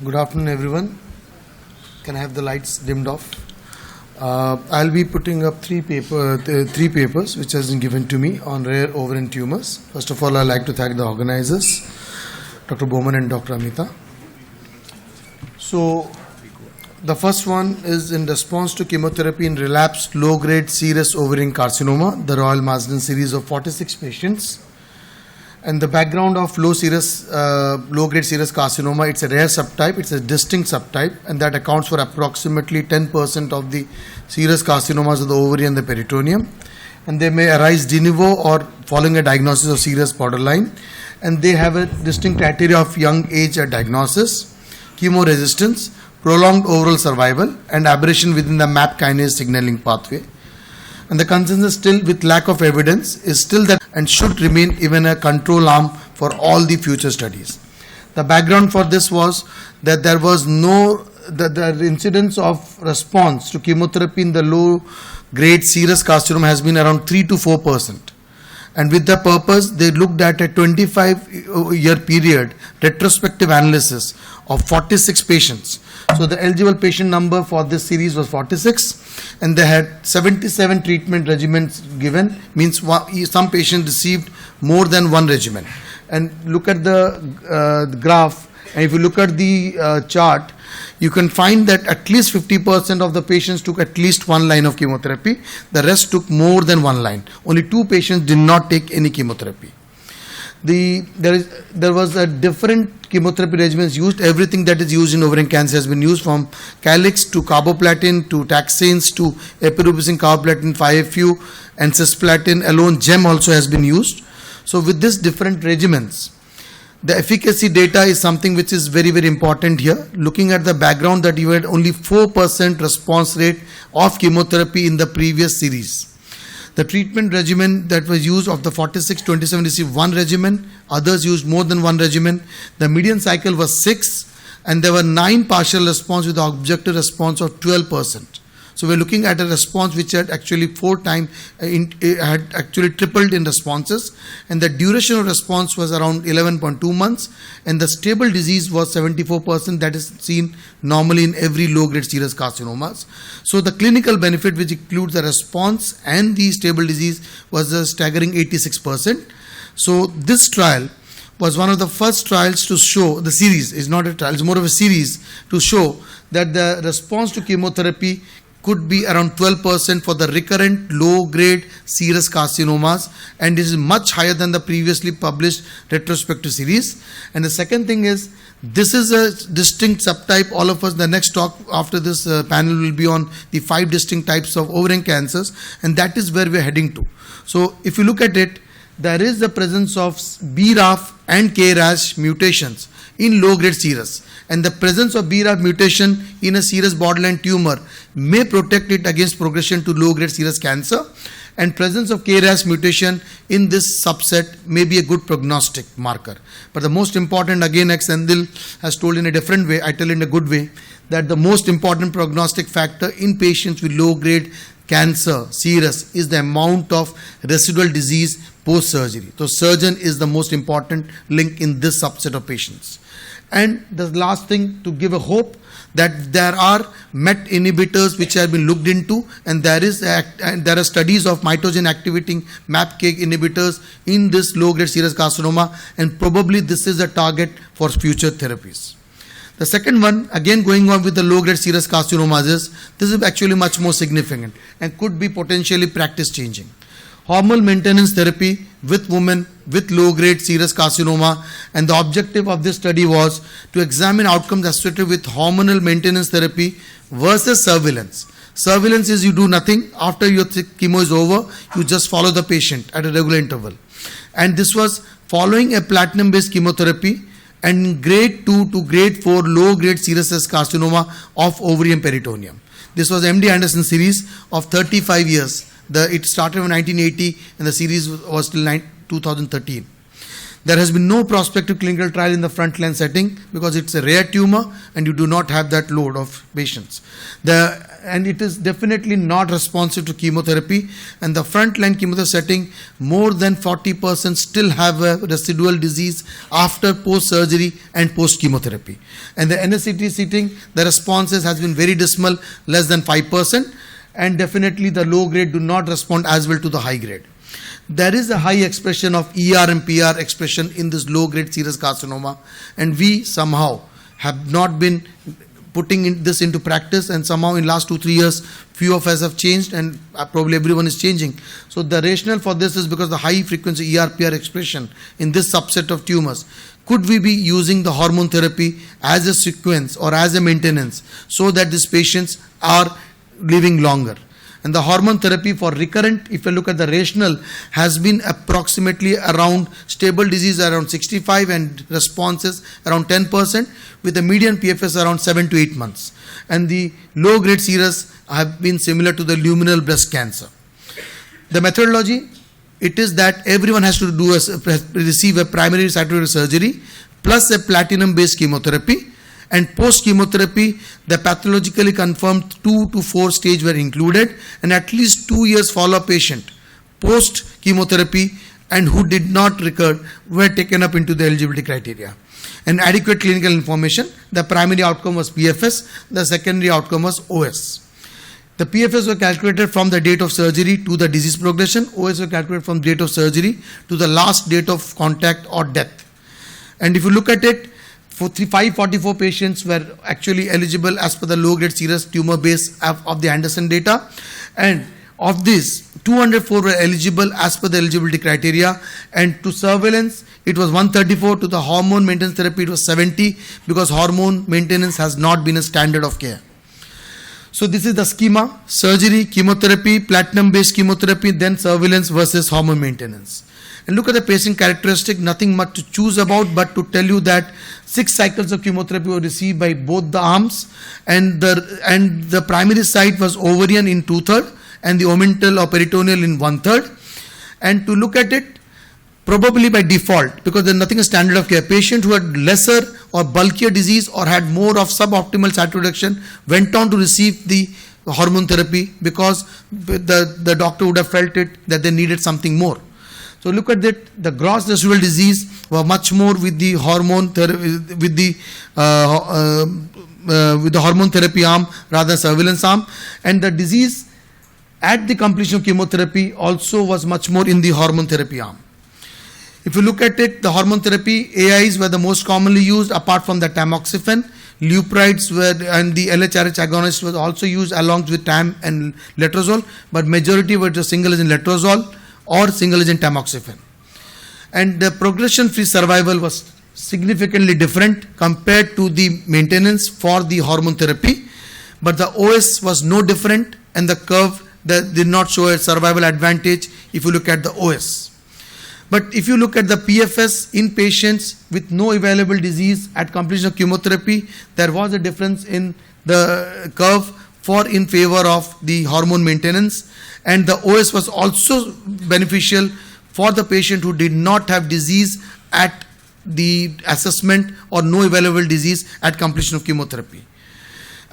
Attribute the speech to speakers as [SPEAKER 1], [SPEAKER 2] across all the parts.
[SPEAKER 1] Good afternoon, everyone. Can I have the lights dimmed off? I'll be putting up three papers which has been given to me on rare ovarian tumors. First of all, I'd like to thank the organizers, Dr. Bowman and Dr. Amita. So, the first one is in response to chemotherapy in relapsed low-grade serous ovarian carcinoma, the Royal Marsden series of 46 patients. And the background of low-grade serous carcinoma, it's a rare subtype, it's a distinct subtype, and that accounts for approximately 10% of the serous carcinomas of the ovary and the peritoneum. And they may arise de novo or following a diagnosis of serous borderline. And they have a distinct criteria of young age at diagnosis, chemoresistance, prolonged overall survival, and aberration within the MAP kinase signaling pathway. And the consensus still with lack of evidence is still that and should remain even a control arm for all the future studies. The background for this was that there was the incidence of response to chemotherapy in the low grade serous carcinoma has been around 3 to 4%. And with the purpose, they looked at a 25-year period retrospective analysis of 46 patients. So the eligible patient number for this series was 46, and they had 77 treatment regimens given, means some patients received more than one regimen. And look at the graph, and if you look at the chart, you can find that at least 50% of the patients took at least one line of chemotherapy. The rest took more than one line. Only 2 patients did not take any chemotherapy. There was a different chemotherapy regimens used. Everything that is used in ovarian cancer has been used, from Calyx to carboplatin to taxanes to epirubicin carboplatin 5-FU and cisplatin alone. GEM also has been used. So with these different regimens, the efficacy data is something which is very, very important here. Looking at the background that you had only 4% response rate of chemotherapy in the previous series. The treatment regimen that was used of the 46, 27 received one regimen, others used more than one regimen. The median cycle was 6, and there were 9 partial response with the objective response of 12%. So we're looking at a response which had actually 4 times, had actually tripled in responses, and the duration of response was around 11.2 months, and the stable disease was 74%, that is seen normally in every low-grade serous carcinomas. So the clinical benefit, which includes the response and the stable disease, was a staggering 86%. So this trial was one of the first trials to show, the series is not a trial, it's more of a series, to show that the response to chemotherapy could be around 12% for the recurrent low-grade serous carcinomas, and this is much higher than the previously published retrospective series. And the second thing is, this is a distinct subtype. All of us, the next talk after this panel will be on the 5 distinct types of ovarian cancers, and that is where we are heading to. So if you look at it, there is the presence of BRAF and KRAS mutations in low-grade serous, and the presence of BRAF mutation in a serous borderline tumor may protect it against progression to low-grade serous cancer, and presence of KRAS mutation in this subset may be a good prognostic marker. But the most important, again, as Sendil has told in a different way, I tell in a good way, that the most important prognostic factor in patients with low-grade cancer, serous, is the amount of residual disease post-surgery. So surgeon is the most important link in this subset of patients. And the last thing, to give a hope that there are MET inhibitors which have been looked into, and there are studies of mitogen activating MAPK inhibitors in this low-grade serous carcinoma, and probably this is a target for future therapies. The second one, again going on with the low-grade serous carcinomas, is this is actually much more significant and could be potentially practice changing. Hormonal maintenance therapy with women with low-grade serous carcinoma, and the objective of this study was to examine outcomes associated with hormonal maintenance therapy versus surveillance. Surveillance is you do nothing. After your chemo is over, you just follow the patient at a regular interval. And this was following a platinum-based chemotherapy and grade 2 to grade 4 low-grade serous carcinoma of ovarian peritoneum. This was MD Anderson series of 35 years. It started in 1980 and the series was till 2013. There has been no prospective clinical trial in the frontline setting because it's a rare tumor and you do not have that load of patients. And it is definitely not responsive to chemotherapy, and the frontline chemotherapy setting, more than 40% still have a residual disease after post-surgery and post-chemotherapy. And the NSCT setting, the responses has been very dismal, less than 5%, and definitely the low grade do not respond as well to the high grade. There is a high expression of ER and PR expression in this low-grade serous carcinoma, and we somehow have not been putting this into practice, and somehow in last 2-3 years, few of us have changed, and probably everyone is changing. So the rationale for this is because the high frequency ER, PR expression in this subset of tumors. Could we be using the hormone therapy as a sequence or as a maintenance so that these patients are living longer? And the hormone therapy for recurrent, if you look at the rationale, has been approximately around stable disease around 65 and responses around 10%, with the median PFS around 7 to 8 months. And the low grade serous have been similar to the luminal breast cancer. The methodology, it is that everyone has to receive a primary cytotoxic surgery plus a platinum based chemotherapy. And post-chemotherapy, the pathologically confirmed 2 to 4 stage were included, and at least 2 years follow-up patient post-chemotherapy and who did not recur were taken up into the eligibility criteria. And adequate clinical information, the primary outcome was PFS, the secondary outcome was OS. The PFS were calculated from the date of surgery to the disease progression, OS were calculated from date of surgery to the last date of contact or death. And if you look at it, 544 patients were actually eligible as per the low-grade serous tumor base of the Anderson data, and of these 204 were eligible as per the eligibility criteria, and to surveillance it was 134, to the hormone maintenance therapy it was 70, because hormone maintenance has not been a standard of care. So this is the schema: surgery, chemotherapy, platinum-based chemotherapy, then surveillance versus hormone maintenance. And look at the patient characteristic, nothing much to choose about, but to tell you that 6 cycles of chemotherapy were received by both the arms, and the primary site was ovarian in 2/3 and the omental or peritoneal in 1/3. And to look at it, probably by default, because there's nothing a standard of care, patient who had lesser or bulkier disease or had more of suboptimal cytoreduction went on to receive the hormone therapy because the doctor would have felt it that they needed something more. So look at that, the gross residual disease were much more with the hormone with the hormone therapy arm rather than surveillance arm, and the disease at the completion of chemotherapy also was much more in the hormone therapy arm. If you look at it, the hormone therapy AIs were the most commonly used apart from the tamoxifen. Leuprides were, and the LHRH agonist was also used along with TAM and letrozole, but majority were just single agent letrozole or single agent tamoxifen. And the progression-free survival was significantly different compared to the maintenance for the hormone therapy, but the OS was no different, and the curve that did not show a survival advantage if you look at the OS. But if you look at the PFS in patients with no available disease at completion of chemotherapy, there was a difference in the curve in favor of the hormone maintenance, and the OS was also beneficial for the patient who did not have disease at the assessment or no available disease at completion of chemotherapy.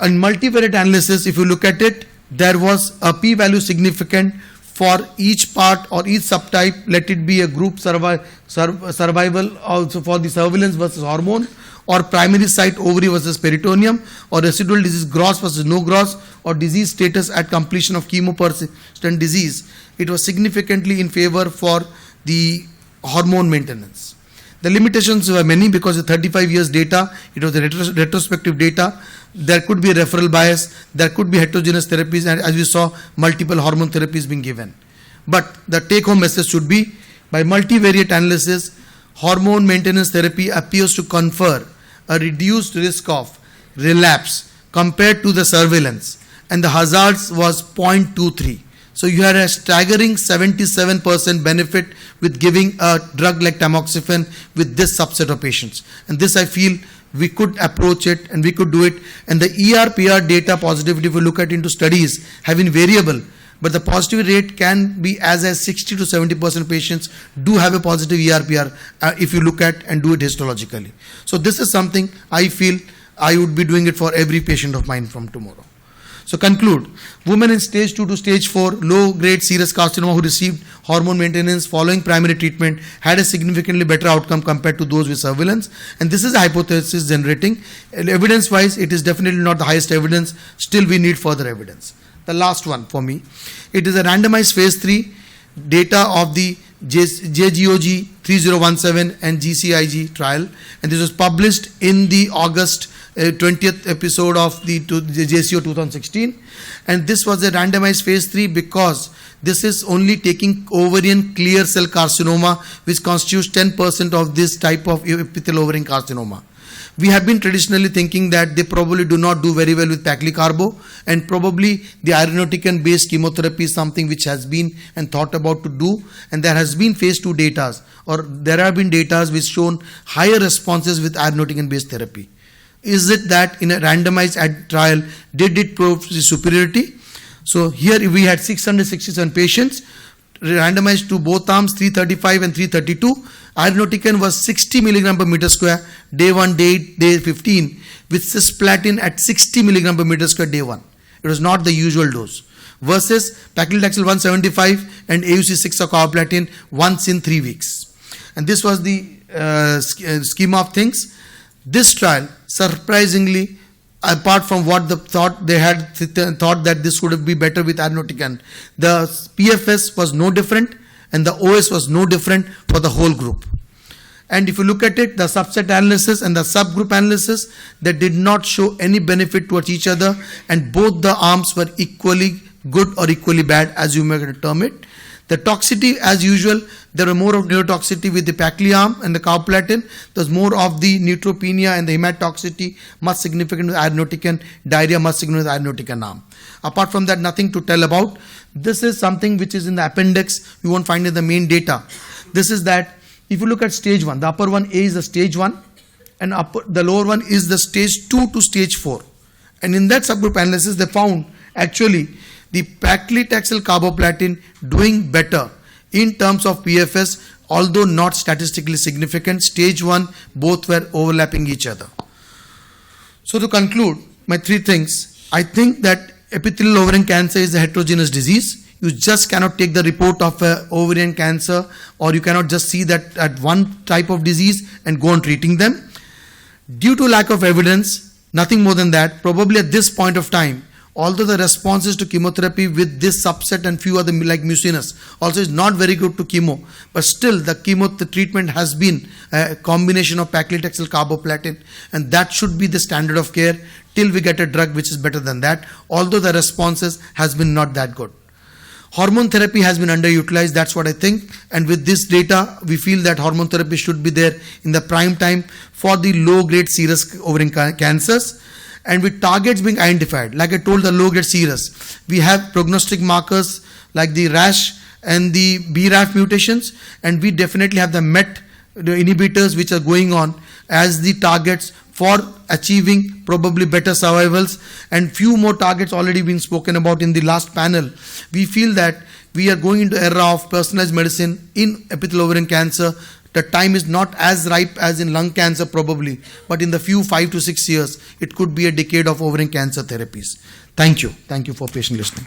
[SPEAKER 1] In multivariate analysis, if you look at it, there was a p-value significant for each part or each subtype, let it be a group survival also for the surveillance versus hormone, or primary site ovary versus peritoneum, or residual disease gross versus no gross, or disease status at completion of chemo-persistent disease. It was significantly in favor for the hormone maintenance. The limitations were many because the 35 years data, it was a retrospective data. There could be a referral bias, there could be heterogeneous therapies, and as we saw, multiple hormone therapies being given. But the take-home message should be, by multivariate analysis, hormone maintenance therapy appears to confer a reduced risk of relapse compared to the surveillance, and the hazards was 0.23. So you had a staggering 77% benefit with giving a drug like tamoxifen with this subset of patients. And this, I feel, we could approach it and we could do it. And the ER-PR data positivity, if we look at into studies, have been variable. but the positivity rate can be as 60 to 70% patients do have a positive ERPR if you look at and do it histologically. So this is something I feel I would be doing it for every patient of mine from tomorrow. So conclude, women in stage 2 to stage 4 low-grade serous carcinoma who received hormone maintenance following primary treatment had a significantly better outcome compared to those with surveillance. And this is a hypothesis generating. Evidence-wise, it is definitely not the highest evidence. Still, we need further evidence. The last one for me, it is a randomized phase 3 data of the JGOG 3017 and GCIG trial. And this was published in the August 20th episode of the JCO 2016, and this was a randomized phase 3 because this is only taking ovarian clear cell carcinoma, which constitutes 10% of this type of epithelial ovarian carcinoma. We have been traditionally thinking that they probably do not do very well with paclicarbo, and probably the irinotecan based chemotherapy is something which has been and thought about to do, and there has been phase 2 data, or there have been data which shown higher responses with irinotecan based therapy. Is it that in a randomized trial did it prove superiority? So here we had 667 patients randomized to both arms, 335 and 332. Irinotecan was 60 milligram per meter square day 1, day 15, with cisplatin at 60 milligram per meter square day 1. It was not the usual dose. Versus paclitaxel 175 and AUC 6 of carboplatin once in 3 weeks. And this was the schema of things. This trial, surprisingly, apart from what the thought they had thought that this would be better with irinotecan, the PFS was no different and the OS was no different for the whole group. And if you look at it, the subset analysis and the subgroup analysis, they did not show any benefit towards each other, and both the arms were equally good or equally bad, as you may term it. The toxicity, as usual, there were more of neurotoxicity with the pacli arm and the carboplatin. There's more of the neutropenia and the hematotoxicity, much significant with irinotecan, diarrhea much significant with irinotecan arm. Apart from that, nothing to tell about. This is something which is in the appendix. You won't find in the main data. This is that if you look at stage 1, the upper one A is the stage 1 and the lower one is the stage 2 to stage 4. And in that subgroup analysis, they found actually the paclitaxel carboplatin doing better in terms of PFS, although not statistically significant. Stage 1, both were overlapping each other. So to conclude, my 3 things. I think that epithelial ovarian cancer is a heterogeneous disease. You just cannot take the report of ovarian cancer, or you cannot just see that at one type of disease and go on treating them. Due to lack of evidence, nothing more than that, probably at this point of time, although the responses to chemotherapy with this subset and few other like mucinous also is not very good to chemo, but still the treatment has been a combination of paclitaxel carboplatin, and that should be the standard of care till we get a drug which is better than that, although the responses has been not that good. Hormone therapy has been underutilized, that's what I think, and with this data we feel that hormone therapy should be there in the prime time for the low grade serous ovarian cancers. And with targets being identified, like I told, the low-grade serous, we have prognostic markers like the RAS and the BRAF mutations, and we definitely have the MET inhibitors which are going on as the targets for achieving probably better survivals, and few more targets already been spoken about in the last panel. We feel that we are going into era of personalized medicine in epithelial ovarian cancer. The time is not as ripe as in lung cancer probably, but in the few 5 to 6 years, it could be a decade of ovarian cancer therapies. Thank you. Thank you for patient listening.